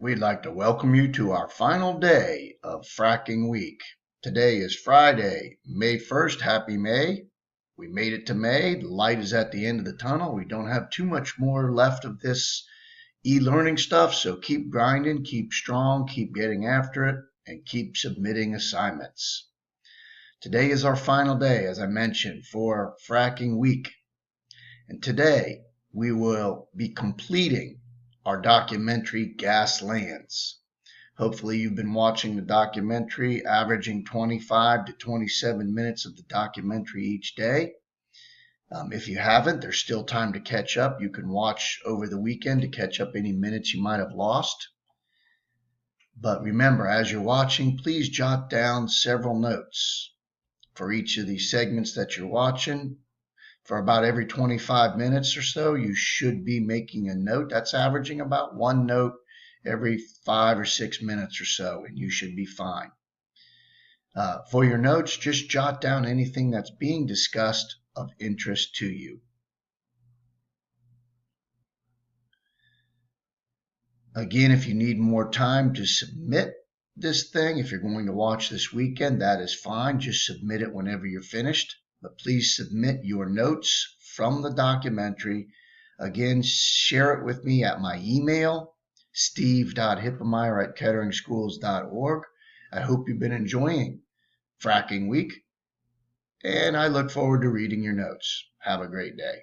We'd like to welcome you to our final day of fracking week. Today is Friday, May 1st. Happy May. We made it to May. The light is at the end of the tunnel. We don't have too much more left of this e-learning stuff, so keep grinding, keep strong, keep getting after it, and keep submitting assignments. Today is our final day, as I mentioned, for fracking week. And today we will be completing our documentary, Gaslands. Hopefully you've been watching the documentary, averaging 25 to 27 minutes of the documentary each day. If you haven't, there's still time to catch up. You can watch over the weekend to catch up any minutes you might have lost. But remember, as you're watching, please jot down several notes for each of these segments that you're watching. For about every 25 minutes or so, you should be making a note. That's averaging about one note every 5 or 6 minutes or so, and you should be fine. For your notes, just jot down anything that's being discussed of interest to you. Again, if you need more time to submit this thing, if you're going to watch this weekend, that is fine. Just submit it whenever you're finished. But please submit your notes from the documentary. Again, share it with me at my email, steve.hippemeyer@ketteringschools.org. I hope you've been enjoying Fracking Week, and I look forward to reading your notes. Have a great day.